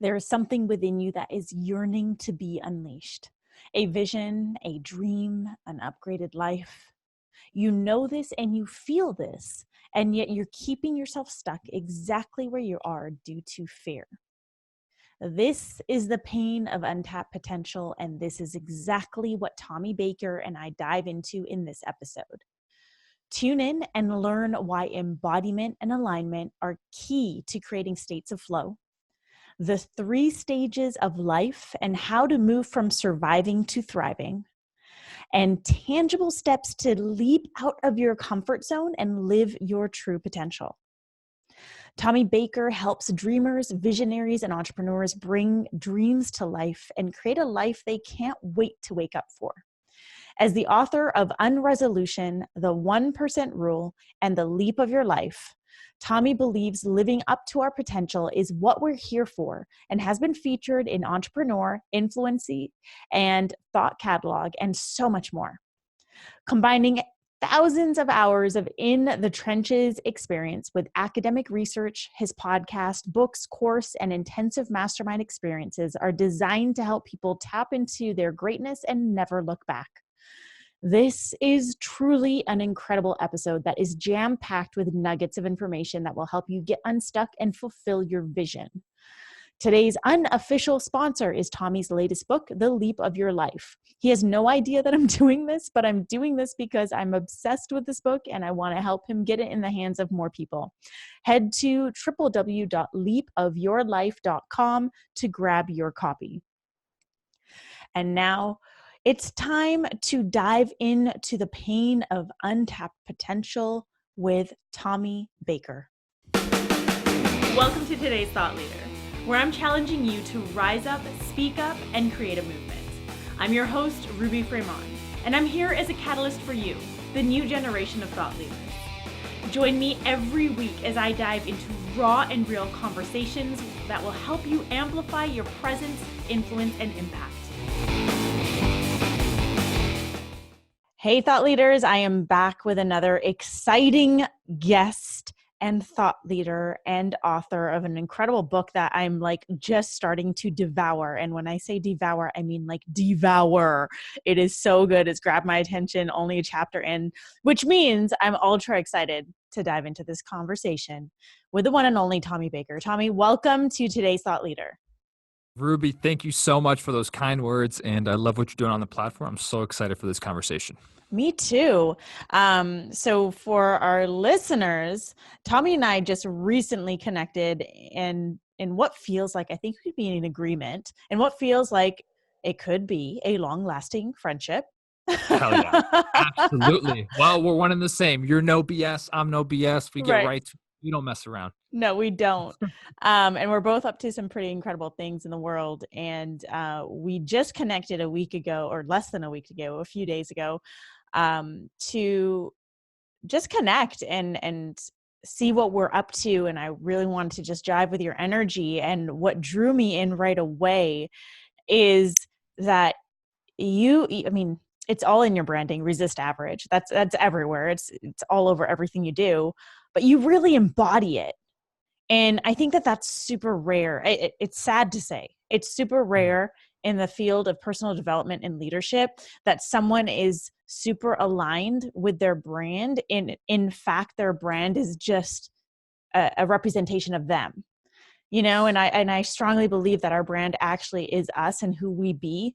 There is something within you that is yearning to be unleashed. A vision, a dream, an upgraded life. You know this and you feel this, and yet you're keeping yourself stuck exactly where you are due to fear. This is the pain of untapped potential, and this is exactly what Tommy Baker and I dive into in this episode. Tune in and learn why embodiment and alignment are key to creating states of flow, the 3 stages of life and how to move from surviving to thriving, and tangible steps to leap out of your comfort zone and live your true potential. Tommy Baker helps dreamers, visionaries, and entrepreneurs bring dreams to life and create a life they can't wait to wake up for. As the author of UnResolution, The 1% Rule, and The Leap of Your Life, Tommy believes living up to our potential is what we're here for and has been featured in Entrepreneur, Influencive, and Thought Catalog, and so much more. Combining thousands of hours of in the trenches experience with academic research, his podcast, books, course, and intensive mastermind experiences are designed to help people tap into their greatness and never look back. This is truly an incredible episode that is jam-packed with nuggets of information that will help you get unstuck and fulfill your vision. Today's unofficial sponsor is Tommy's latest book, The Leap of Your Life. He has no idea that I'm doing this, but I'm doing this because I'm obsessed with this book and I want to help him get it in the hands of more people. Head to www.leapofyourlife.com to grab your copy. And now it's time to dive into the pain of untapped potential with Tommy Baker. Welcome to today's Thought Leader, where I'm challenging you to rise up, speak up, and create a movement. I'm your host, Ruby Fremont, and I'm here as a catalyst for you, the new generation of thought leaders. Join me every week as I dive into raw and real conversations that will help you amplify your presence, influence, and impact. Hey, thought leaders, I am back with another exciting guest and thought leader and author of an incredible book that I'm just starting to devour. And when I say devour, I mean devour. It is so good. It's grabbed my attention only a chapter in, which means I'm ultra excited to dive into this conversation with the one and only Tommy Baker. Tommy, welcome to today's Thought Leader. Ruby, thank you so much for those kind words, and I love what you're doing on the platform. I'm so excited for this conversation. Me too. So for our listeners, Tommy and I just recently connected in what feels like, I think we could be in agreement, and what feels like it could be a long-lasting friendship. Hell yeah. Absolutely. Well, we're one and the same. You're no BS. I'm no BS. We get right to, we don't mess around. No, we don't. And we're both up to some pretty incredible things in the world. And we just connected a week ago, or less than a week ago, a few days ago, to just connect and see what we're up to. And I really wanted to just jive with your energy. And what drew me in right away is that it's all in your branding, resist average. That's everywhere. It's all over everything you do, but you really embody it. And I think that that's super rare. It's sad to say. It's super rare in the field of personal development and leadership that someone is super aligned with their brand. In fact, their brand is just a representation of them. And I strongly believe that our brand actually is us and who we be.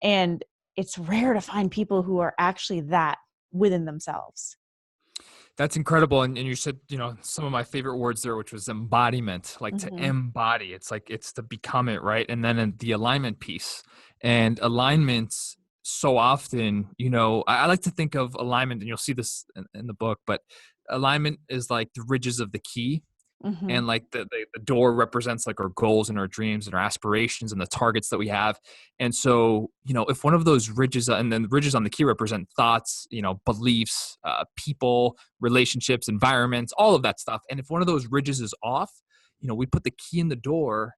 And it's rare to find people who are actually that within themselves. That's incredible. And you said, some of my favorite words there, which was embodiment, to embody. It's it's to become it, right? And then in the alignment piece. And alignments so often, I like to think of alignment, and you'll see this in the book, but alignment is like the ridges of the key. Mm-hmm. And the door represents our goals and our dreams and our aspirations and the targets that we have. And so, if one of those ridges, and then the ridges on the key represent thoughts, beliefs, people, relationships, environments, all of that stuff. And if one of those ridges is off, we put the key in the door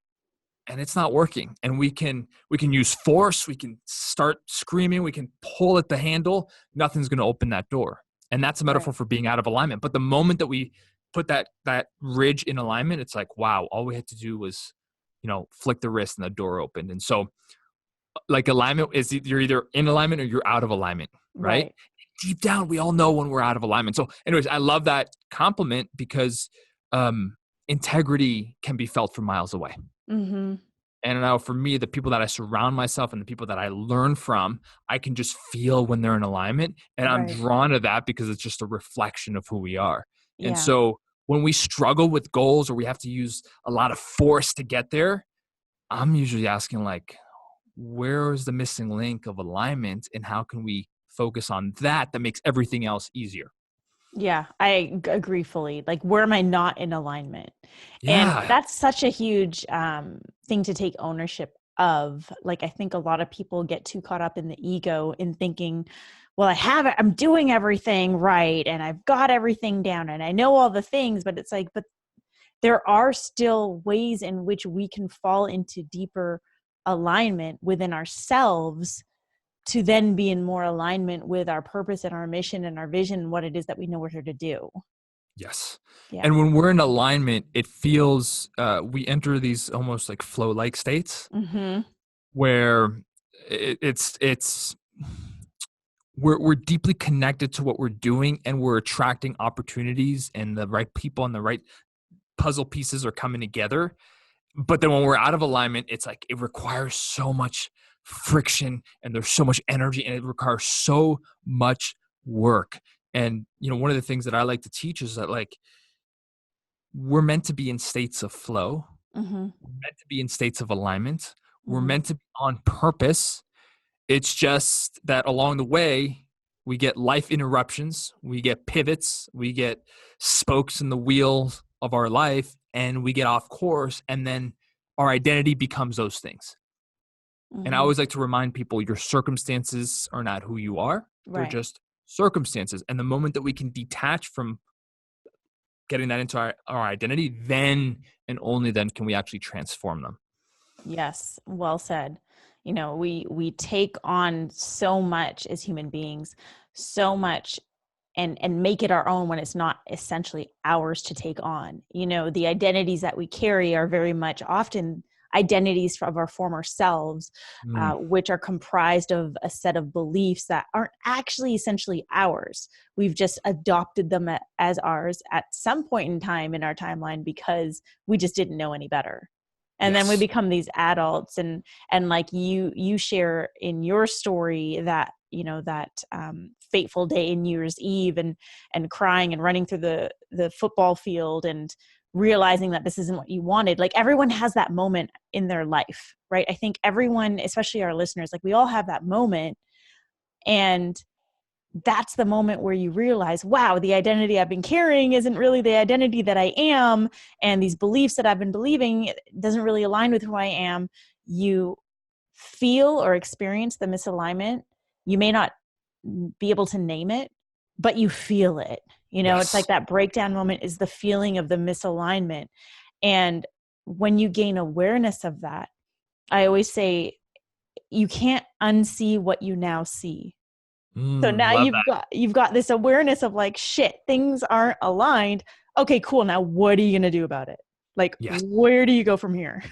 and it's not working. And we can use force. We can start screaming. We can pull at the handle. Nothing's going to open that door. And that's a metaphor for being out of alignment. But the moment that we put that ridge in alignment, it's wow, all we had to do was flick the wrist and the door opened. And so like alignment is you're either in alignment or you're out of alignment, right? Right. Deep down, we all know when we're out of alignment. So anyways, I love that compliment because integrity can be felt from miles away. Mm-hmm. And now for me, the people that I surround myself and the people that I learn from, I can just feel when they're in alignment. And I'm Right. drawn to that because it's just a reflection of who we are. And Yeah. so when we struggle with goals or we have to use a lot of force to get there, I'm usually asking like, where is the missing link of alignment and how can we focus on that makes everything else easier? Yeah, agree fully. Like, where am I not in alignment? And Yeah. that's such a huge thing to take ownership of. Like, I think a lot of people get too caught up in the ego in thinking, well, I'm doing everything right and I've got everything down and I know all the things, but it's like, but there are still ways in which we can fall into deeper alignment within ourselves to then be in more alignment with our purpose and our mission and our vision and what it is that we know we're here to do. Yes. Yeah. And when we're in alignment, it feels we enter these almost like flow like states Mhm. where it's we're deeply connected to what we're doing and we're attracting opportunities and the right people and the right puzzle pieces are coming together. But then when we're out of alignment, it's like it requires so much friction and there's so much energy and it requires so much work. And one of the things that I like to teach is that like we're meant to be in states of flow. Mhm. We're meant to be in states of alignment. We're Mhm. meant to be on purpose. It's just that along the way, we get life interruptions, we get pivots, we get spokes in the wheels of our life, and we get off course. And then our identity becomes those things. And I Mhm. always like to remind people your circumstances are not who you are, they're Right. just circumstances. And the moment that we can detach from getting that into our identity, then and only then can we actually transform them. Yes, well said. We take on so much as human beings, so much and make it our own when it's not essentially ours to take on. The identities that we carry are very much often identities of our former selves, Mm, which are comprised of a set of beliefs that aren't actually essentially ours. We've just adopted them as ours at some point in time in our timeline because we just didn't know any better. And then we yes. become these adults, and like you share in your story that that fateful day in New Year's Eve, and crying and running through the football field and realizing that this isn't what you wanted. Like, everyone has that moment in their life, right? I think everyone, especially our listeners, like, we all have that moment. And that's the moment where you realize, wow, the identity I've been carrying isn't really the identity that I am. And these beliefs that I've been believing doesn't really align with who I am. You feel or experience the misalignment. You may not be able to name it, but you feel it. It's like Yes. that breakdown moment is the feeling of the misalignment. And when you gain awareness of that, I always say you can't unsee what you now see. So now Love you've got this awareness of like, shit, things aren't aligned. Okay, cool. Now what are you going to do about it? Like, Yes. where do you go from here?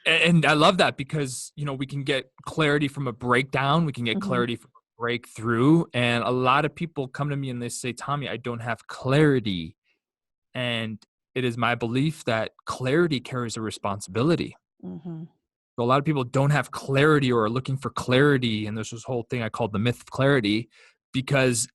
And I love that because, we can get clarity from a breakdown. We can get Mhm. clarity from a breakthrough. And a lot of people come to me and they say, Tommy, I don't have clarity. And it is my belief that clarity carries a responsibility. Mhm. So a lot of people don't have clarity or are looking for clarity. And there's this whole thing I called the myth of clarity because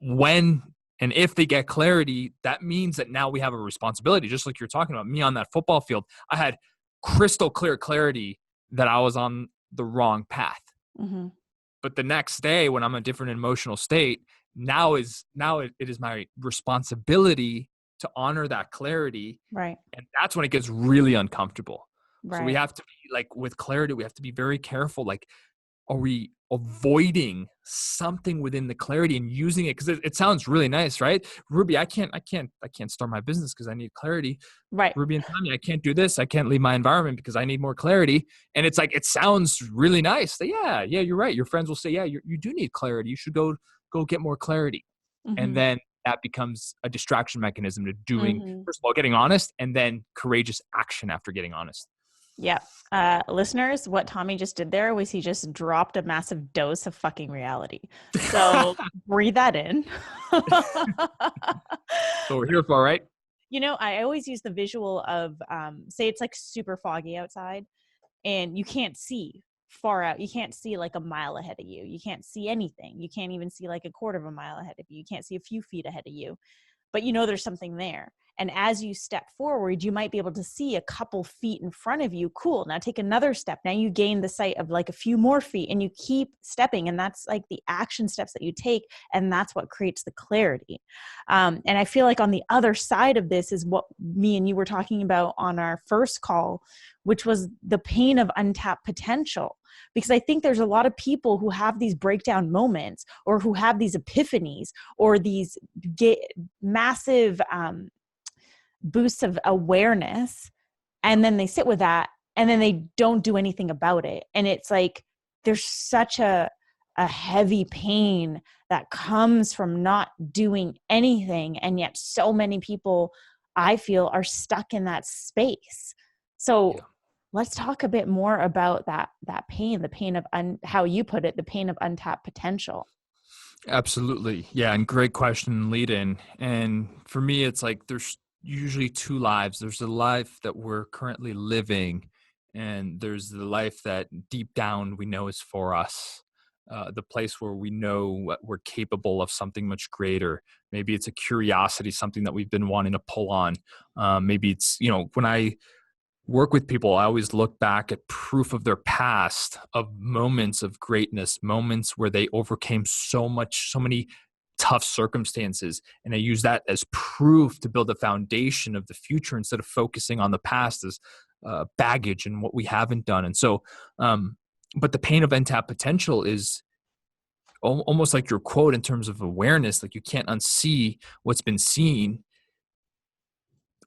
when and if they get clarity, that means that now we have a responsibility. Just like you're talking about me on that football field, I had crystal clear clarity that I was on the wrong path. Mhm. But the next day when I'm in a different emotional state, now it is my responsibility to honor that clarity. Right. And that's when it gets really uncomfortable. So we Right. have to be like with clarity, we have to be very careful. Like, are we avoiding something within the clarity and using it? Because it sounds really nice, right? Ruby, I can't start my business because I need clarity. Right. Ruby and Tommy, I can't do this. I can't leave my environment because I need more clarity. And it's like, it sounds really nice. Yeah, you're right. Your friends will say, yeah, you do need clarity. You should go get more clarity. And Mhm. then that becomes a distraction mechanism to doing, Mhm. first of all, getting honest and then courageous action after getting honest. Yeah. Listeners, what Tommy just did there was he just dropped a massive dose of fucking reality. So breathe that in. So we're here for, right? You know, I always use the visual of, say it's like super foggy outside and you can't see far out. You can't see like a mile ahead of you. You can't see anything. You can't even see like a quarter of a mile ahead of you. You can't see a few feet ahead of you, but you know there's something there. And as you step forward, you might be able to see a couple feet in front of you. Cool. Now take another step. Now you gain the sight of like a few more feet and you keep stepping. And that's like the action steps that you take. And that's what creates the clarity. And I feel like on the other side of this is what me and you were talking about on our first call, which was the pain of untapped potential. Because I think there's a lot of people who have these breakdown moments or who have these epiphanies or these massive boosts of awareness, and then they sit with that and then they don't do anything about it. And it's like there's such a heavy pain that comes from not doing anything, and yet so many people, I feel, are stuck in that space. So Yeah. let's talk a bit more about that pain, the pain of how you put it, the pain of untapped potential. Absolutely. Yeah. And great question and lead in. And for me, it's like there's usually two lives. There's the life that we're currently living, and there's the life that deep down we know is for us. The place where we know we're capable of something much greater. Maybe it's a curiosity, something that we've been wanting to pull on. Maybe it's, when I work with people, I always look back at proof of their past, of moments of greatness, moments where they overcame so many tough circumstances. And I use that as proof to build a foundation of the future instead of focusing on the past as baggage and what we haven't done. And so, but the pain of untapped potential is almost like your quote in terms of awareness, like you can't unsee what's been seen.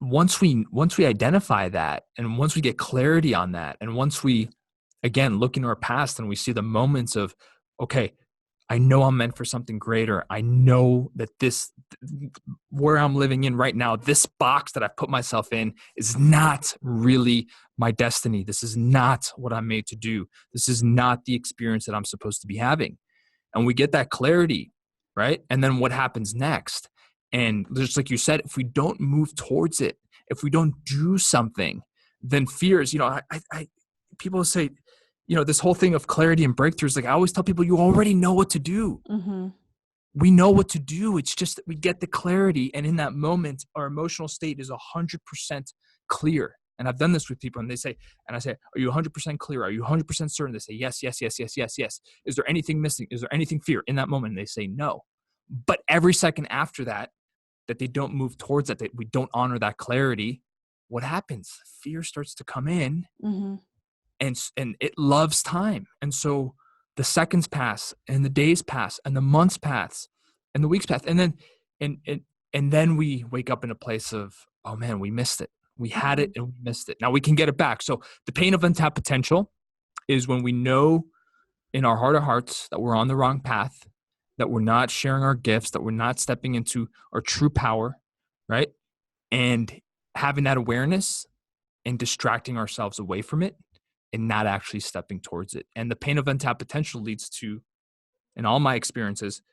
Once we identify that, and once we get clarity on that, and once we again look into our past and we see the moments of, okay, I know I'm meant for something greater. I know that this, where I'm living in right now, this box that I've put myself in is not really my destiny. This is not what I'm made to do. This is not the experience that I'm supposed to be having. And we get that clarity, right? And then what happens next? And just like you said, if we don't move towards it, if we don't do something, then fears, people say, this whole thing of clarity and breakthroughs, like I always tell people, you already know what to do. Mm-hmm. We know what to do. It's just that we get the clarity. And in that moment, our emotional state is 100% clear. And I've done this with people and they say, and I say, are you 100% clear? Are you 100% certain? They say, yes, yes, yes, yes, yes, yes. Is there anything missing? Is there anything fear in that moment? And they say, no. But every second after that, that they don't move towards that we don't honor that clarity, what happens? Fear starts to come in. Mm-hmm. And it loves time. And so the seconds pass and the days pass and the months pass and the weeks pass. And then, and then we wake up in a place of, oh man, we missed it. We had it and we missed it. Now we can get it back. So the pain of untapped potential is when we know in our heart of hearts that we're on the wrong path, that we're not sharing our gifts, that we're not stepping into our true power, right? And having that awareness and distracting ourselves away from it and not actually stepping towards it. And the pain of untapped potential leads to, in all my experiences,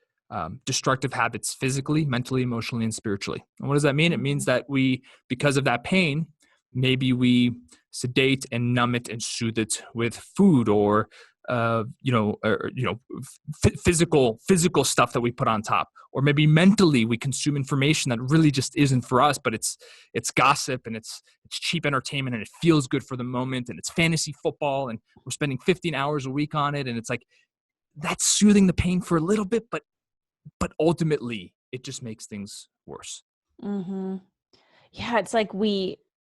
destructive habits physically, mentally, emotionally, and spiritually. And what does that mean? It means that we, because of that pain, maybe we sedate and numb it and soothe it with food or physical stuff that we put on top, or maybe mentally we consume information that really just isn't for us, but it's gossip and it's cheap entertainment and it feels good for the moment and it's fantasy football and we're spending 15 hours a week on it, and it's like that's soothing the pain for a little bit, but ultimately it just makes things worse. Mm-hmm. Yeah, it's like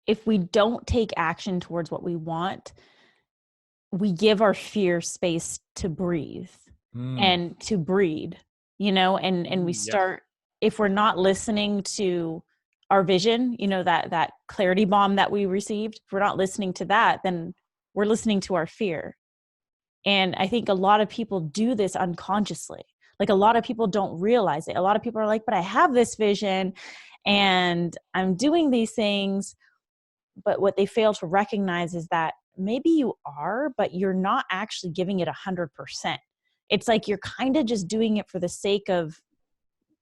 if we don't take action towards what we want, we give our fear space to breathe and to breed, and we Yes. start, if we're not listening to our vision, that clarity bomb that we received, if we're not listening to that, then we're listening to our fear. And I think a lot of people do this unconsciously. Like a lot of people don't realize it. A lot of people are like, but I have this vision and I'm doing these things. But what they fail to recognize is that maybe you are, but you're not actually giving it 100%. It's like you're kind of just doing it for the sake of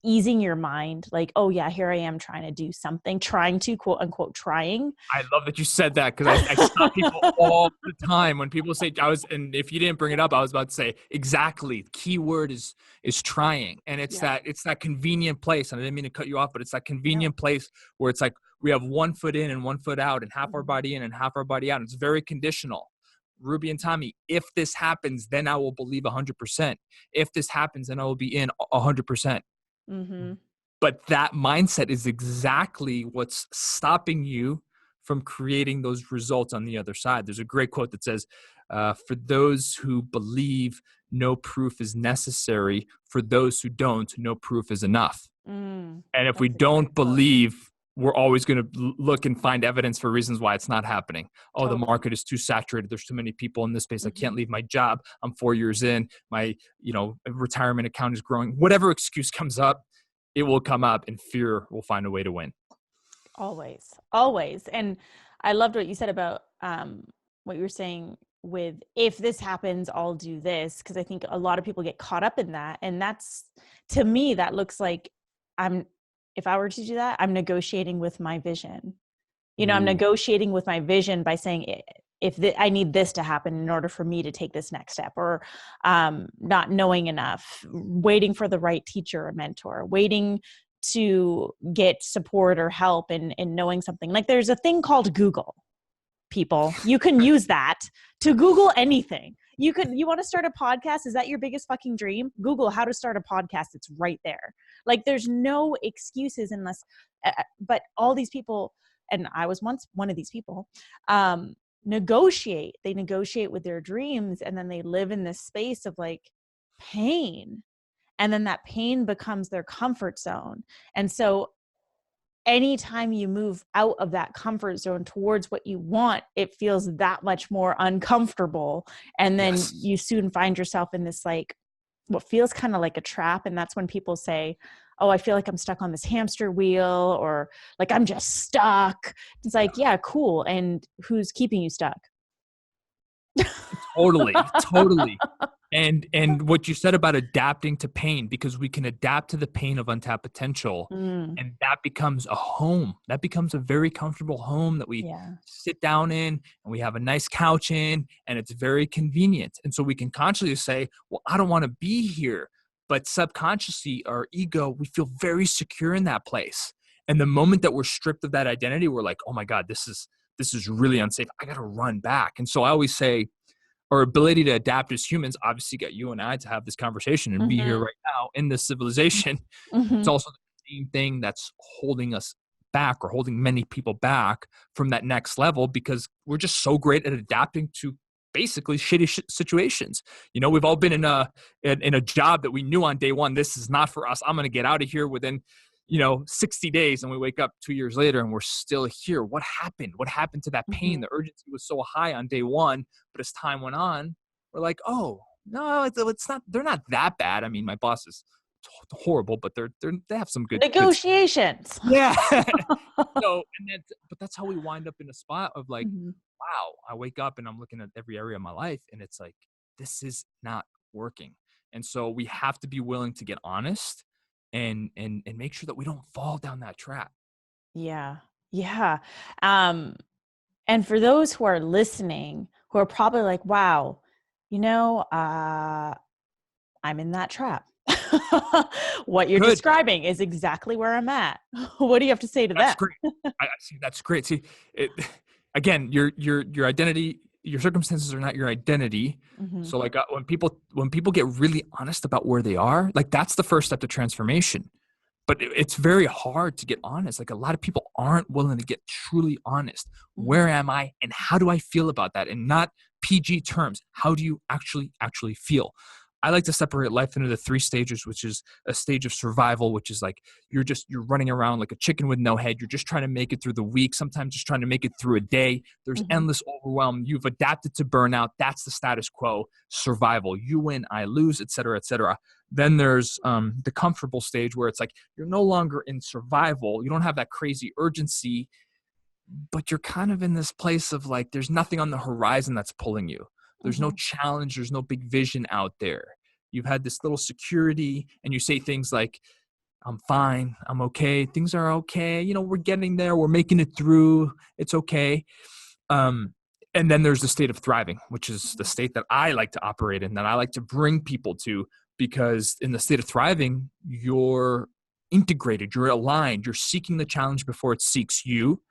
easing your mind. Like, oh yeah, here I am trying to do something, trying to, quote unquote, trying. I love that you said that, because I stop people all the time when people say and if you didn't bring it up, I was about to say exactly. Key word is trying, and it's Yeah. that convenient place. And I didn't mean to cut you off, but it's that No. convenient place where it's like we have 1 foot in and 1 foot out, and half our Mhm. body in and half our body out. And it's very conditional. Ruby and Tommy, if this happens, then I will believe 100%. If this happens, then I will be in 100%. Mhm. But that mindset is exactly what's stopping you from creating those results on the other side. There's a great quote that says, for those who believe, no proof is necessary. For those who don't, no proof is enough. And if we That's a great don't quote. believe, we're always going to look and find evidence for reasons why it's not happening. Oh, the Totally. market is too saturated. There's too many people in this space. I can't Mhm. leave my job. I'm 4 years in. My, retirement account is growing. Whatever excuse comes up, it will come up, and fear will find a way to win. Always, always. And I loved what you said about what you were saying with, if this happens, I'll do this. Because I think a lot of people get caught up in that. And that's, to me, that looks like I'm, if I were to do that, I'm negotiating with my vision. I'm Ooh, negotiating with my vision by saying, if I need this to happen in order for me to take this next step, or not knowing enough, waiting for the right teacher or mentor, waiting to get support or help in knowing something. Like, there's a thing called Google. People, you can use that to Google anything. You want to start a podcast? Is that your biggest fucking dream? Google how to start a podcast. It's right there. Like, there's no excuses unless, but all these people, and I was once one of these people, negotiate. They negotiate with their dreams, and then they live in this space of like pain. And then that pain becomes their comfort zone. And so anytime you move out of that comfort zone towards what you want, it feels that much more uncomfortable. And then yes. you soon find yourself in this, like, what feels kind of like a trap. And that's when people say, oh, I feel like I'm stuck on this hamster wheel, or like I'm just stuck. It's like, yeah, cool. And who's keeping you stuck? Totally, totally. And what you said about adapting to pain, because we can adapt to the pain of untapped potential, Mm, and that becomes a home. That becomes a very comfortable home that we yeah. sit down in, and we have a nice couch in, and it's very convenient. And so we can consciously say, well, I don't want to be here. But subconsciously, our ego, we feel very secure in that place. And the moment that we're stripped of that identity, we're like, oh my God, this is really unsafe. I got to run back. And so I always say, our ability to adapt as humans obviously got you and I to have this conversation and be here Mm-hmm. right now in this civilization. It's Mm-hmm. also the same thing that's holding us back, or holding many people back from that next level, because we're just so great at adapting to basically shitty situations. We've all been in a job that we knew on day one, this is not for us. I'm going to get out of here within 60 days, and we wake up 2 years later and we're still here. What happened? What happened to that pain? Mm-hmm. The urgency was so high on day one, but as time went on, we're like, oh no, it's not. They're not that bad. I mean, my boss is horrible, but they have some good stuff. Negotiations. Yeah. But that's how we wind up in a spot of like, Mm-hmm. wow, I wake up and I'm looking at every area of my life, and it's like, this is not working. And so we have to be willing to get honest, and make sure that we don't fall down that trap. Yeah. Yeah. Um, and for those who are listening, who are probably like, wow, you know, I'm in that trap. What you're Good. describing is exactly where I'm at. What do you have to say to That's them? great. I see. That's great. See, it, again, your identity, your circumstances are not your identity. Mm-hmm. So like, when people get really honest about where they are, like, that's the first step to transformation. But it's very hard to get honest. Like, a lot of people aren't willing to get truly honest. Mm-hmm. Where am I, and how do I feel about that? And not PG terms. How do you actually feel? I like to separate life into the 3 stages, which is a stage of survival, which is like you're running around like a chicken with no head. You're just trying to make it through the week, sometimes just trying to make it through a day. There's Mm-hmm. endless overwhelm. You've adapted to burnout. That's the status quo, survival. You win, I lose, et cetera, et cetera. Then there's the comfortable stage, where it's like you're no longer in survival. You don't have that crazy urgency. but you're kind of in this place of like, there's nothing on the horizon that's pulling you. There's no Mm-hmm. challenge. There's no big vision out there. You've had this little security, and you say things like, I'm fine. I'm okay. Things are okay. You know, we're getting there. We're making it through. It's okay. Um, and then there's the state of thriving, which is the state that I like to operate in, that I like to bring people to, because in the state of thriving, you're integrated, you're aligned, you're seeking the challenge before it seeks you.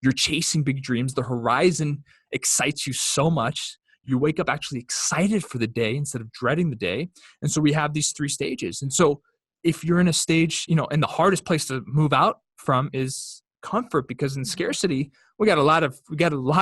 You're chasing big dreams. The horizon excites you so much. You wake up actually excited for the day instead of dreading the day. And so we have these 3 stages. And so if you're in a stage, you know, and the hardest place to move out from is comfort, because in Mm-hmm. scarcity, we got a lot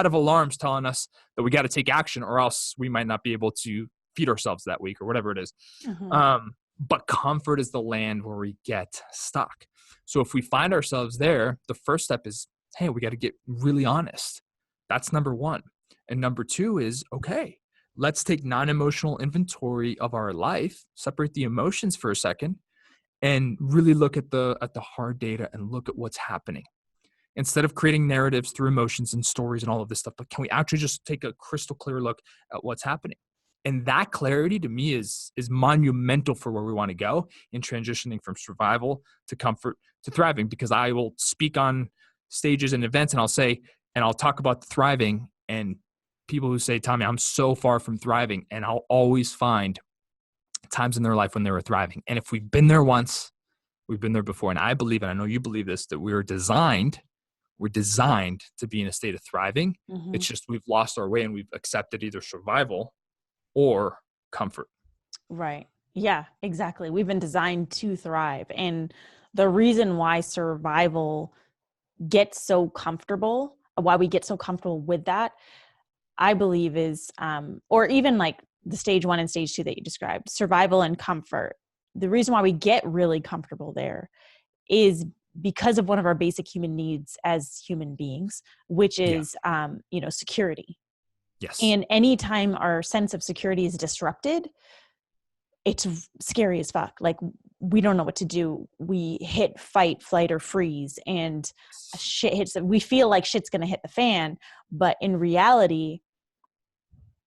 of alarms telling us that we got to take action, or else we might not be able to feed ourselves that week or whatever it is. Mm-hmm. But comfort is the land where we get stuck. So if we find ourselves there, the first step is, hey, we got to get really honest. That's number 1. And number 2 is, okay, let's take non-emotional inventory of our life, separate the emotions for a second, and really look at the hard data and look at what's happening. Instead of creating narratives through emotions and stories and all of this stuff, but can we actually just take a crystal clear look at what's happening? And that clarity to me is monumental for where we want to go in transitioning from survival to comfort to thriving. Because I will speak on stages and events, and I'll say, and I'll talk about the thriving, and people who say, Tommy, I'm so far from thriving, and I'll always find times in their life when they were thriving. And if we've been there once, we've been there before. And I believe, and I know you believe this, that we're designed to be in a state of thriving. Mm-hmm. It's just we've lost our way and we've accepted either survival or comfort. Right. Yeah, exactly. We've been designed to thrive. And the reason why survival gets so comfortable, why we get so comfortable with that, I believe is, or even like the stage 1 and stage 2 that you described, survival and comfort. The reason why we get really comfortable there is because of one of our basic human needs as human beings, which Yeah. is, security. Yes. And anytime our sense of security is disrupted, it's scary as fuck. Like, we don't know what to do. We hit fight, flight, or freeze, and shit hits. We feel like shit's going to hit the fan. But in reality,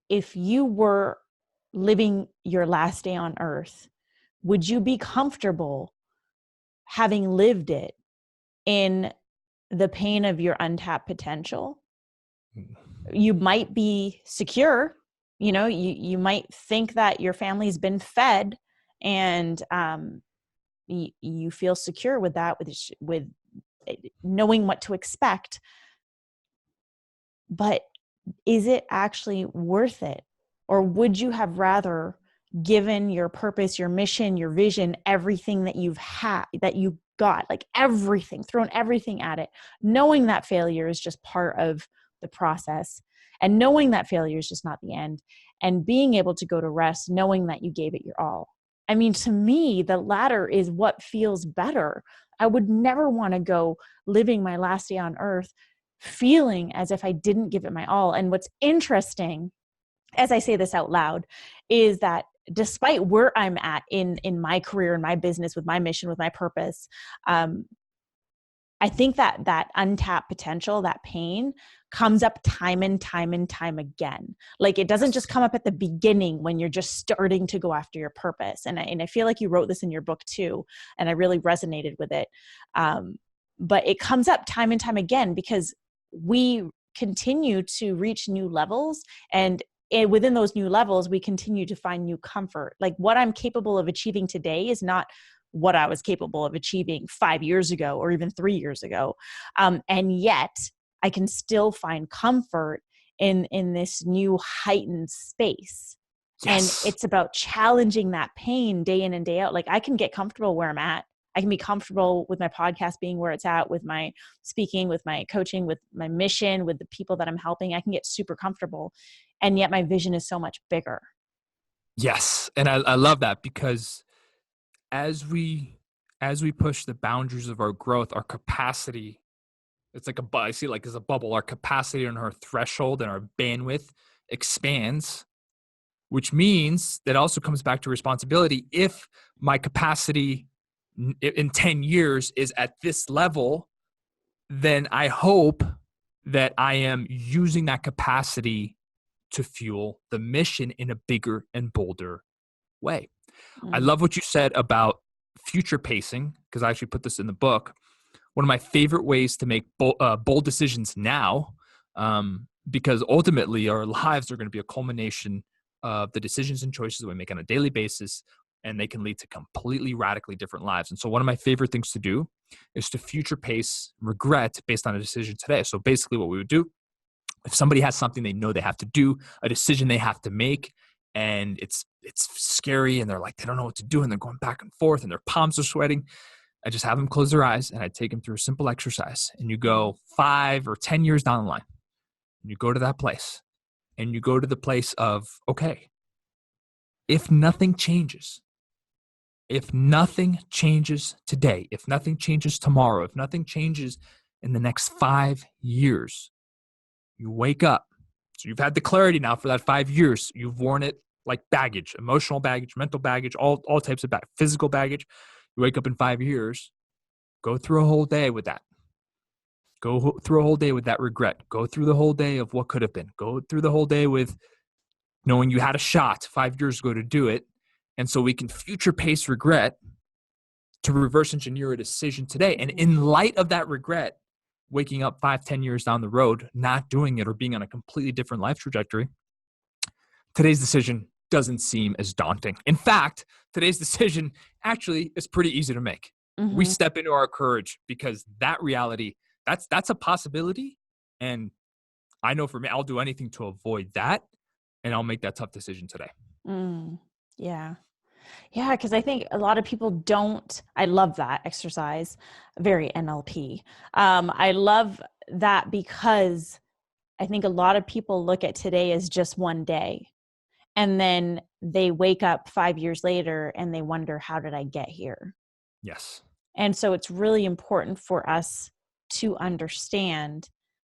if you were living your last day on earth, would you be comfortable having lived it in the pain of your untapped potential? You might be secure. You might think that your family's been fed, and you feel secure with that, with knowing what to expect. But is it actually worth it? Or would you have rather given your purpose, your mission, your vision, everything that you've had, that you got, like everything, thrown everything at it, knowing that failure is just part of the process, and knowing that failure is just not the end, and being able to go to rest knowing that you gave it your all? I mean, to me, the latter is what feels better. I would never want to go living my last day on earth feeling as if I didn't give it my all. And what's interesting, as I say this out loud, is that despite where I'm at in my career, in my business, with my mission, with my purpose, I think that untapped potential, that pain, comes up time and time and time again. Like, it doesn't just come up at the beginning when you're just starting to go after your purpose. And I feel like you wrote this in your book too, and I really resonated with it. But it comes up time and time again because we continue to reach new levels, and within those new levels, we continue to find new comfort. Like, what I'm capable of achieving today is not what I was capable of achieving 5 years ago or even 3 years ago. And yet I can still find comfort in this new heightened space. And Yes. it's about challenging that pain day in and day out. Like, I can get comfortable where I'm at. I can be comfortable with my podcast being where it's at, with my speaking, with my coaching, with my mission, with the people that I'm helping. I can get super comfortable. And yet my vision is so much bigger. Yes. And I love that, because as we push the boundaries of our growth, our capacity, it's like I see it like as a bubble, our capacity and our threshold and our bandwidth expands, which means that also comes back to responsibility. If my capacity in 10 years is at this level, then I hope that I am using that capacity to fuel the mission in a bigger and bolder way. I Mm. love what you said about future pacing, because I actually put this in the book. One of my favorite ways to make bold decisions now, because ultimately our lives are going to be a culmination of the decisions and choices that we make on a daily basis, and they can lead to completely radically different lives. And so one of my favorite things to do is to future pace regret based on a decision today. So basically what we would do, if somebody has something they know they have to do, a decision they have to make, and it's scary, and they're like, they don't know what to do, and they're going back and forth, and their palms are sweating, I just have them close their eyes, and I take them through a simple exercise. And you go 5 or 10 years down the line, and you go to that place, and you go to the place of, okay, if nothing changes, today, if nothing changes tomorrow, if nothing changes in the next 5 years, you wake up. So you've had the clarity now for that 5 years. You've worn it like baggage, emotional baggage, mental baggage, all types of baggage, physical baggage. You wake up in 5 years, go through a whole day with that. Go through a whole day with that regret. Go through the whole day of what could have been. Go through the whole day with knowing you had a shot 5 years ago to do it. And so we can future pace regret to reverse engineer a decision today. And in light of that regret, waking up 5-10 years down the road, not doing it or being on a completely different life trajectory, today's decision doesn't seem as daunting. In fact, today's decision actually is pretty easy to make. We Mm-hmm. step into our courage because that reality, that's a possibility. And I know for me, I'll do anything to avoid that. And I'll make that tough decision today. Mm. Yeah. Yeah, because I think a lot of people don't. I love that exercise, very NLP. I love that because I think a lot of people look at today as just one day. And then they wake up 5 years later and they wonder, how did I get here? Yes. And so it's really important for us to understand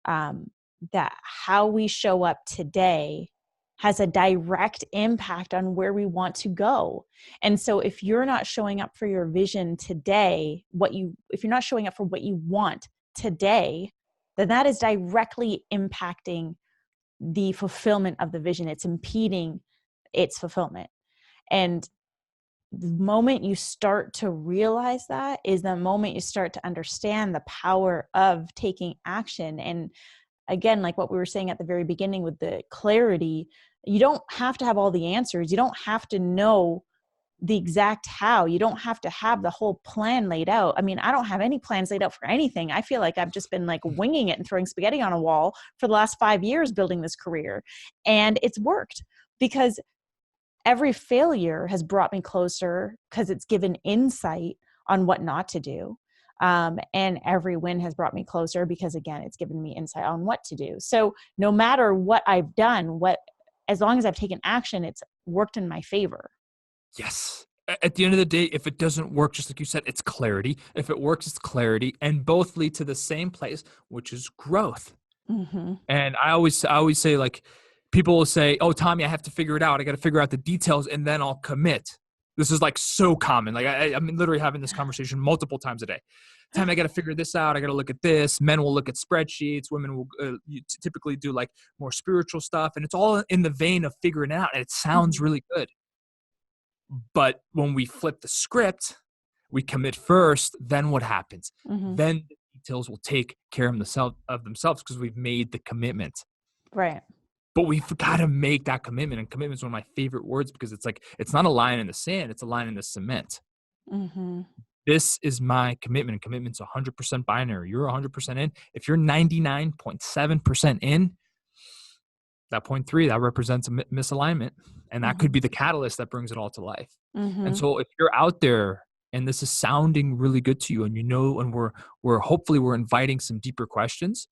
that how we show up today has a direct impact on where we want to go. And so if you're not showing up for your vision today, if you're not showing up for what you want today, then that is directly impacting the fulfillment of the vision. It's impeding its fulfillment. And the moment you start to realize that is the moment you start to understand the power of taking action. And again, like what we were saying at the very beginning with the clarity, you don't have to have all the answers. You don't have to know the exact how. You don't have to have the whole plan laid out. I mean, I don't have any plans laid out for anything. I feel like I've just been like winging it and throwing spaghetti on a wall for the last 5 years building this career. And it's worked because every failure has brought me closer because it's given insight on what not to do. And every win has brought me closer because, again, it's given me insight on what to do. So no matter what I've done, as long as I've taken action, it's worked in my favor. Yes. At the end of the day, if it doesn't work, just like you said, it's clarity. If it works, it's clarity. And both lead to the same place, which is growth. Mm-hmm. And I always say, like, people will say, oh, Tommy, I have to figure it out. I got to figure out the details and then I'll commit. This is like so common. Like I'm literally having this conversation multiple times a day. Tommy, I got to figure this out. I got to look at this. Men will look at spreadsheets. Women will typically do like more spiritual stuff. And it's all in the vein of figuring it out. And it sounds Mm-hmm. really good. But when we flip the script, we commit first, then what happens? Mm-hmm. Then the details will take care of themselves because we've made the commitment. Right. But we've got to make that commitment. And commitment is one of my favorite words because it's like, it's not a line in the sand, it's a line in the cement. Mm-hmm. This is my commitment. And commitment's 100% binary. You're 100% in. If you're 99.7% in, that 0.3, that represents a misalignment. And that could be the catalyst that brings it all to life. Mm-hmm. And so if you're out there and this is sounding really good to you and and we're hopefully we're inviting some deeper questions,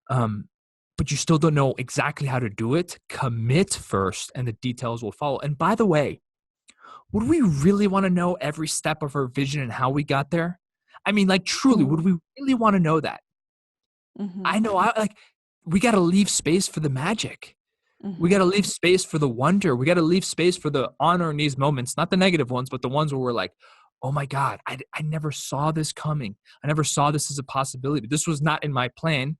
but you still don't know exactly how to do it, commit first and the details will follow. And by the way, would we really want to know every step of our vision and how we got there? I mean, like truly, would we really want to know that? Mm-hmm. I know we got to leave space for the magic. We got to leave space for the wonder. We got to leave space for the on our knees moments, not the negative ones, but the ones where we're like, oh my God, I never saw this coming. I never saw this as a possibility. This was not in my plan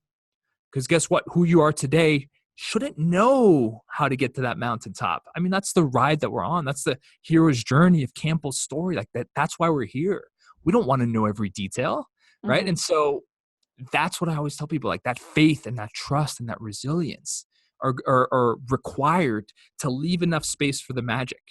Because guess what? Who you are today shouldn't know how to get to that mountaintop. I mean, that's the ride that we're on. That's the hero's journey of Campbell's story. Like that's why we're here. We don't want to know every detail, right? Mhm. And so that's what I always tell people, like that faith and that trust and that resilience are required to leave enough space for the magic.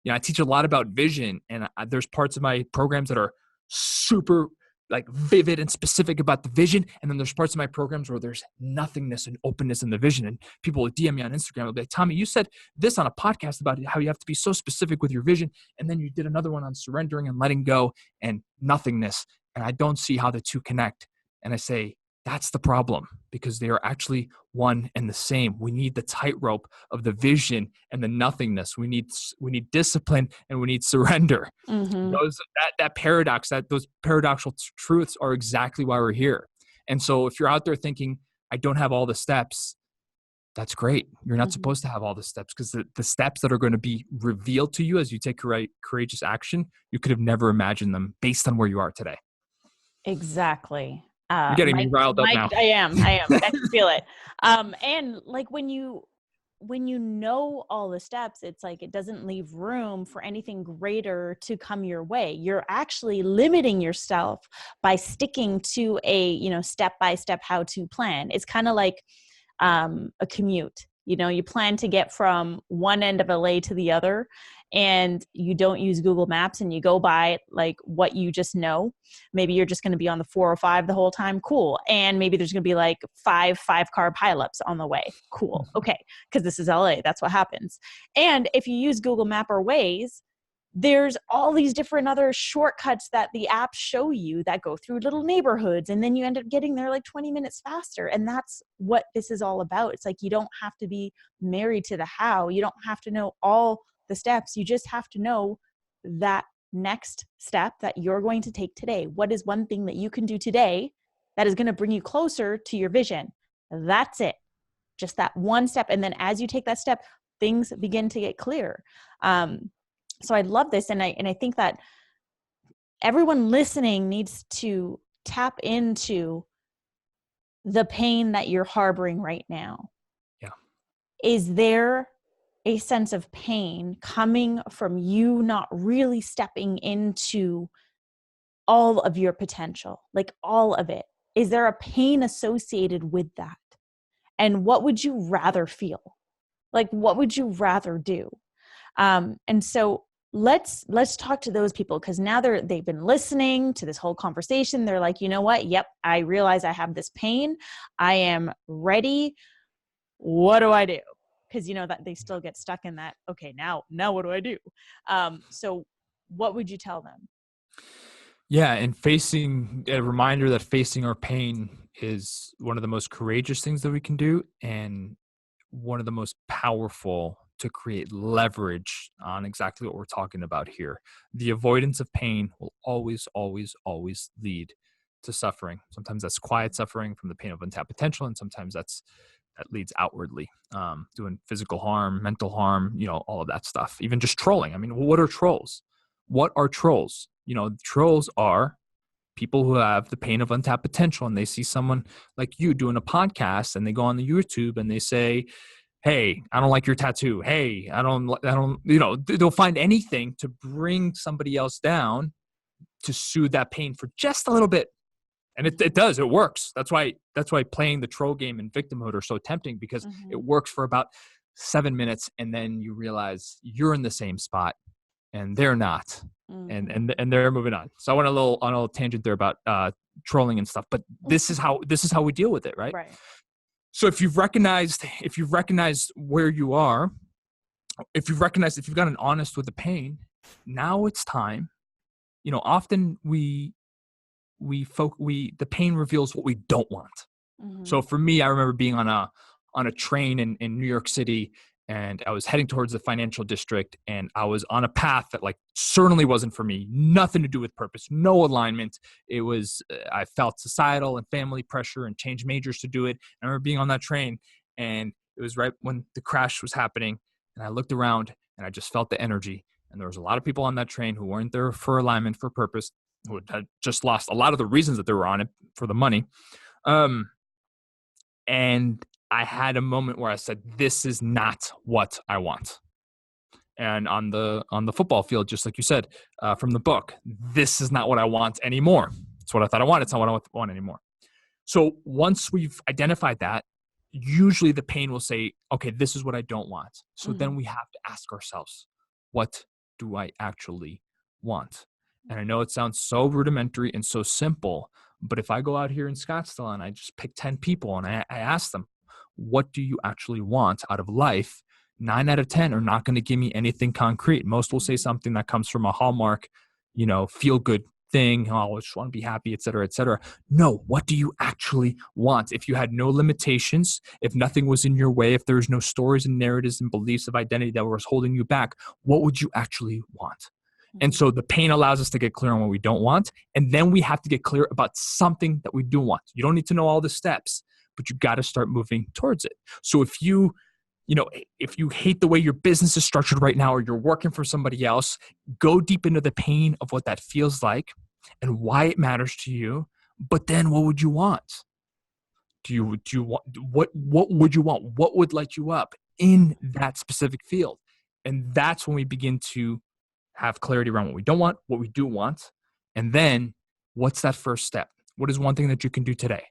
I teach a lot about vision, and there's parts of my programs that are super like vivid and specific about the vision. And then there's parts of my programs where there's nothingness and openness in the vision. And people will DM me on Instagram. They'll be like, Tommy, you said this on a podcast about how you have to be so specific with your vision. And then you did another one on surrendering and letting go and nothingness. And I don't see how the two connect. And I say, that's the problem, because they are actually one and the same. We need the tightrope of the vision and the nothingness. We need discipline and we need surrender. Mhm. That paradox, those paradoxical truths are exactly why we're here. And so if you're out there thinking, I don't have all the steps, that's great. You're not Mhm. supposed to have all the steps, because the steps that are going to be revealed to you as you take courageous action, you could have never imagined them based on where you are today. Exactly. You're getting me riled up Mike, now. I am. I can feel it. And like when you know all the steps, it's like it doesn't leave room for anything greater to come your way. You're actually limiting yourself by sticking to a, step by step how to plan. It's kind of like a commute. You plan to get from one end of LA to the other, and you don't use Google Maps and you go by like what you just know. Maybe you're just going to be on the 405 the whole time. Cool. And maybe there's going to be like five-car pileups on the way. Cool. Okay. Because this is LA. That's what happens. And if you use Google Map or Waze, there's all these different other shortcuts that the apps show you that go through little neighborhoods, and then you end up getting there like 20 minutes faster. And that's what this is all about. It's like you don't have to be married to the how. You don't have to know all the steps. You just have to know that next step that you're going to take today. What is one thing that you can do today that is going to bring you closer to your vision? That's it. Just that one step. And then as you take that step, things begin to get clear. So I love this. And I think that everyone listening needs to tap into the pain that you're harboring right now. Yeah. Is there a sense of pain coming from you not really stepping into all of your potential, like all of it? Is there a pain associated with that? And what would you rather feel? Like, what would you rather do? And so let's talk to those people, because now they've been listening to this whole conversation. They're like, you know what? Yep, I realize I have this pain. I am ready. What do I do? Because that they still get stuck in that. Okay, now what do I do? So what would you tell them? Yeah, and facing a reminder that facing our pain is one of the most courageous things that we can do, and one of the most powerful to create leverage on exactly what we're talking about here. The avoidance of pain will always, always, always lead to suffering. Sometimes that's quiet suffering from the pain of untapped potential, and sometimes that leads outwardly, doing physical harm, mental harm, all of that stuff. Even just trolling. I mean, what are trolls? What are trolls? Trolls are people who have the pain of untapped potential, and they see someone like you doing a podcast, and they go on the YouTube and they say, hey, I don't like your tattoo. Hey, I don't, they'll find anything to bring somebody else down to soothe that pain for just a little bit. And it does, it works. That's why playing the troll game and victimhood are so tempting, because Mm-hmm. it works for about 7 minutes. And then you realize you're in the same spot and they're not. And, Mm-hmm. and they're moving on. So I went on a little tangent there about trolling and stuff, but this is how we deal with it, right? Right. So if you've recognized where you are, if you've gotten honest with the pain, now it's time. Often the pain reveals what we don't want. Mm-hmm. So for me, I remember being on a train in New York City, and I was heading towards the financial district, and I was on a path that like certainly wasn't for me. Nothing to do with purpose, no alignment. It was I felt societal and family pressure and changed majors to do it. I remember being on that train, and it was right when the crash was happening, and I looked around and I just felt the energy. And there was a lot of people on that train who weren't there for alignment, for purpose, who had just lost a lot of the reasons that they were on it for the money. And I had a moment where I said, this is not what I want. And on the football field, just like you said, from the book, this is not what I want anymore. It's what I thought I wanted. It's not what I want anymore. So once we've identified that, usually the pain will say, okay, this is what I don't want. So Mhm. then we have to ask ourselves, what do I actually want? And I know it sounds so rudimentary and so simple, but if I go out here in Scottsdale and I just pick 10 people and I ask them, what do you actually want out of life? 9 out of 10 are not going to give me anything concrete. Most will say something that comes from a Hallmark, feel good thing. Oh, I just want to be happy, et cetera, et cetera. No, what do you actually want? If you had no limitations, if nothing was in your way, if there was no stories and narratives and beliefs of identity that was holding you back, what would you actually want? And Mhm. so the pain allows us to get clear on what we don't want. And then we have to get clear about something that we do want. You don't need to know all the steps, but you got to start moving towards it. So if you hate the way your business is structured right now, or you're working for somebody else, go deep into the pain of what that feels like and why it matters to you. But then what would you want? Do you want what would you want? What would light you up in that specific field? And that's when we begin to have clarity around what we don't want, what we do want. And then what's that first step? What is one thing that you can do today?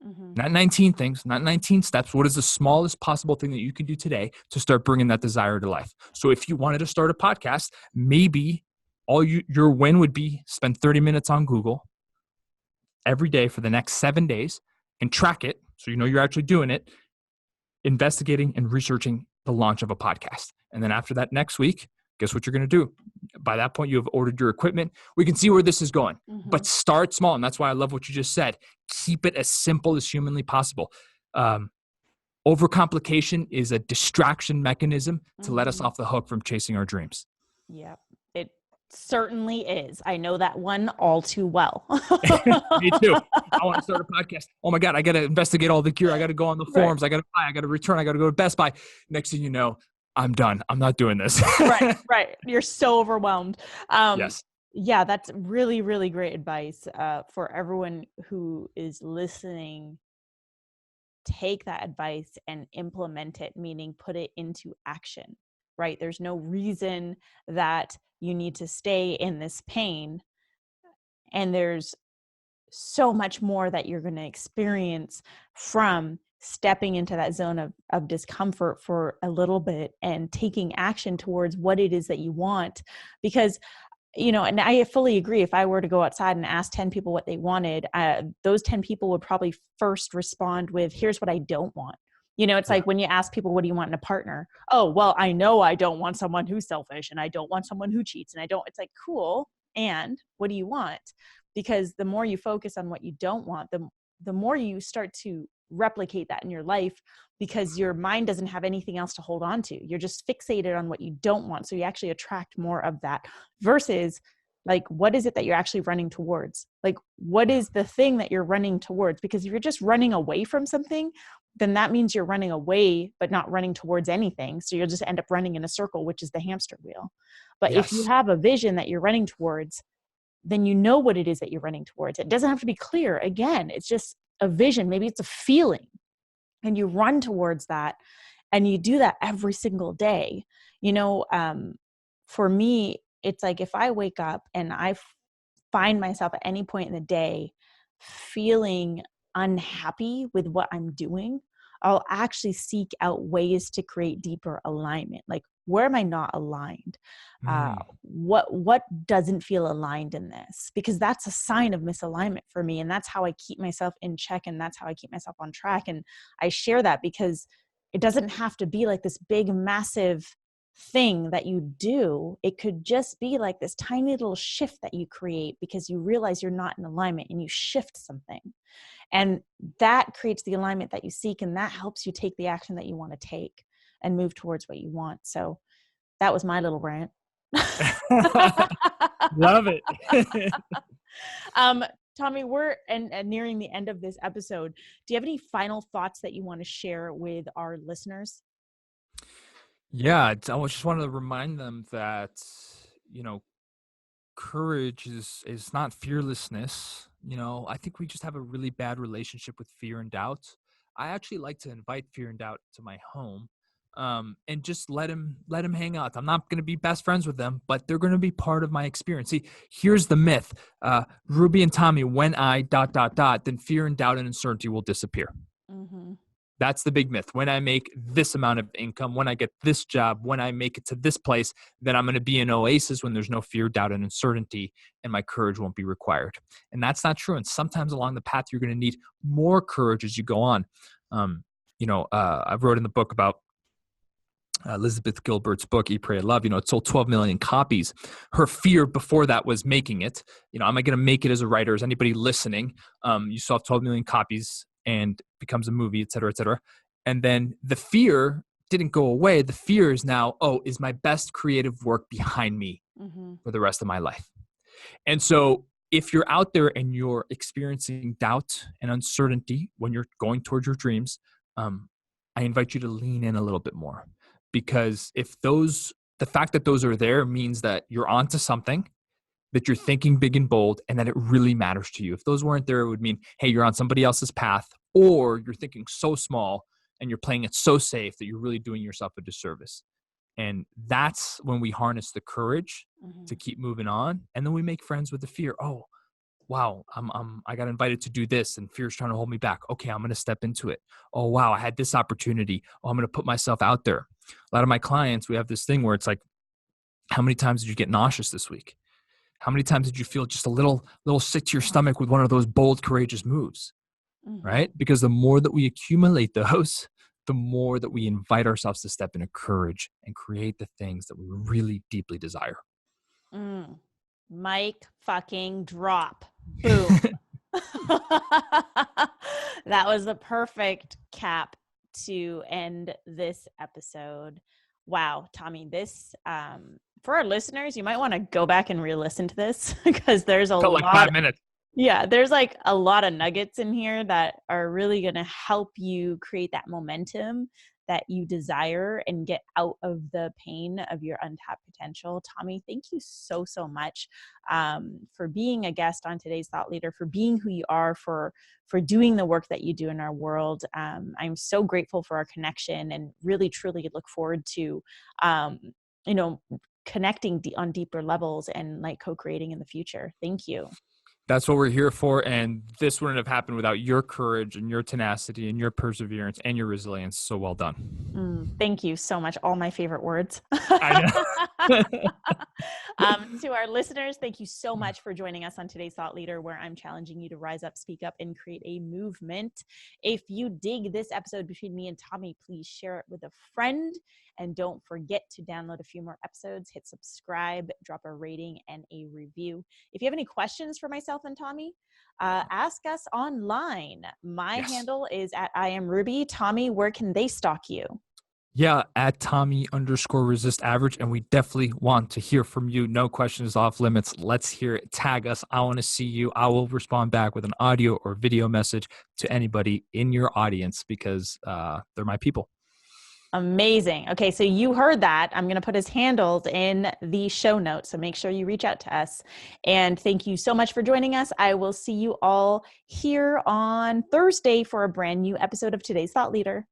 Mhm. Not 19 things, not 19 steps. What is the smallest possible thing that you can do today to start bringing that desire to life? So if you wanted to start a podcast, maybe your win would be spend 30 minutes on Google every day for the next 7 days and track it so you know you're actually doing it, investigating and researching the launch of a podcast. And then after that next week, guess what you're going to do? By that point, you have ordered your equipment. We can see where this is going, but Mhm. start small. And that's why I love what you just said. Keep it as simple as humanly possible. Um, Overcomplication is a distraction mechanism to let us Mhm. off the hook from chasing our dreams. Yep. It certainly is. I know that one all too well. Me too. I want to start a podcast. Oh my God, I got to investigate all the gear. I got to go on the Right. forums. I got to buy. I got to return. I got to go to Best Buy. Next thing you know, I'm done. I'm not doing this. Right. Right. You're so overwhelmed. Um, Yes. yeah, that's really, really great advice for everyone who is listening. Take that advice and implement it, meaning put it into action, right? There's no reason that you need to stay in this pain. And there's so much more that you're going to experience from stepping into that zone of discomfort for a little bit and taking action towards what it is that you want. Because and I fully agree. If I were to go outside and ask 10 people what they wanted, those 10 people would probably first respond with, here's what I don't want. It's Yeah. like when you ask people, what do you want in a partner? Oh, well, I know I don't want someone who's selfish and I don't want someone who cheats. And it's like, cool. And what do you want? Because the more you focus on what you don't want, the more you start to replicate that in your life, because your mind doesn't have anything else to hold on to. You're just fixated on what you don't want. So you actually attract more of that versus like, what is it that you're actually running towards? Like, what Yeah. is the thing that you're running towards? Because if you're just running away from something, then that means you're running away, but not running towards anything. So you'll just end up running in a circle, which is the hamster wheel. But if you Yes. have a vision that you're running towards, then you know what it is that you're running towards. It doesn't have to be clear. Again, it's just a vision. Maybe it's a feeling, and you run towards that, and you do that every single day. you know um, for me, it's like if I wake up and I find myself at any point in the day feeling unhappy with what I'm doing, I'll actually seek out ways to create deeper alignment. Like, where am I not aligned? Mm. What doesn't feel aligned in this? Because that's a sign of misalignment for me, and that's how I keep myself in check, and that's how I keep myself on track. And I share that because it doesn't have to be like this big, massive thing that you do. It could just be like this tiny little shift that you create because you realize you're not in alignment and you shift something. And that creates the alignment that you seek, and that helps you take the action that you want to take and move towards what you want. So that was my little rant. Love it. um, Tommy, we're nearing the end of this episode. Do you have any final thoughts that you want to share with our listeners? Yeah, I just wanted to remind them that, you know, courage is not fearlessness. I think we just have a really bad relationship with fear and doubt. I actually like to invite fear and doubt to my home, and just let him hang out. I'm not going to be best friends with them, but they're going to be part of my experience. See, here's the myth: Ruby and Tommy, when I ... then fear and doubt and uncertainty will disappear. Mm-hmm. That's the big myth. When I make this amount of income, when I get this job, when I make it to this place, then I'm going to be an oasis when there's no fear, doubt, and uncertainty, and my courage won't be required. And that's not true. And sometimes along the path, you're going to need more courage as you go on. I wrote in the book about Elizabeth Gilbert's book, Eat, Pray, Love. It sold 12 million copies. Her fear before that was making it. Am I going to make it as a writer? Is anybody listening? You saw 12 million copies and becomes a movie, et cetera, et cetera. And then the fear didn't go away. The fear is now, is my best creative work behind me for the rest of my life? And so if you're out there and you're experiencing doubt and uncertainty when you're going towards your dreams, I invite you to lean in a little bit more, because the fact that those are there means that you're onto something, that you're thinking big and bold, and that it really matters to you. If those weren't there, it would mean, hey, you're on somebody else's path, or you're thinking so small and you're playing it so safe that you're really doing yourself a disservice. And that's when we harness the courage to keep moving on. And then we make friends with the fear. Oh, wow, I got invited to do this and fear's trying to hold me back. Okay, I'm going to step into it. Oh, wow, I had this opportunity. Oh, I'm going to put myself out there. A lot of my clients, we have this thing where it's like, how many times did you get nauseous this week? How many times did you feel just a little sick to your stomach with one of those bold, courageous moves, right? Because the more that we accumulate those, the more that we invite ourselves to step into courage and create the things that we really deeply desire. Mic fucking drop. Boom. That was the perfect cap to end this episode. Wow, Tommy, this for our listeners, you might want to go back and re-listen to this because there's a Felt lot. Like 5 minutes. Yeah, there's like a lot of nuggets in here that are really going to help you create that momentum that you desire and get out of the pain of your untapped potential. Tommy, thank you so, so much for being a guest on today's Thought Leader, for being who you are, for doing the work that you do in our world. I'm so grateful for our connection and really, truly look forward to, connecting on deeper levels and like co-creating in the future. Thank you. That's what we're here for. And this wouldn't have happened without your courage and your tenacity and your perseverance and your resilience. So well done. Thank you so much. All my favorite words. I know. To our listeners, thank you so much for joining us on today's Thought Leader, where I'm challenging you to rise up, speak up, and create a movement. If you dig this episode between me and Tommy, please share it with a friend. And don't forget to download a few more episodes, hit subscribe, drop a rating and a review. If you have any questions for myself and Tommy, ask us online. My handle is at I am Ruby. Tommy, where can they stalk you? Yeah, at Tommy_resist average. And we definitely want to hear from you. No questions off limits. Let's hear it. Tag us. I want to see you. I will respond back with an audio or video message to anybody in your audience because they're my people. Amazing. Okay, so you heard that. I'm going to put his handles in the show notes, so make sure you reach out to us. And thank you so much for joining us. I will see you all here on Thursday for a brand new episode of Today's Thought Leader.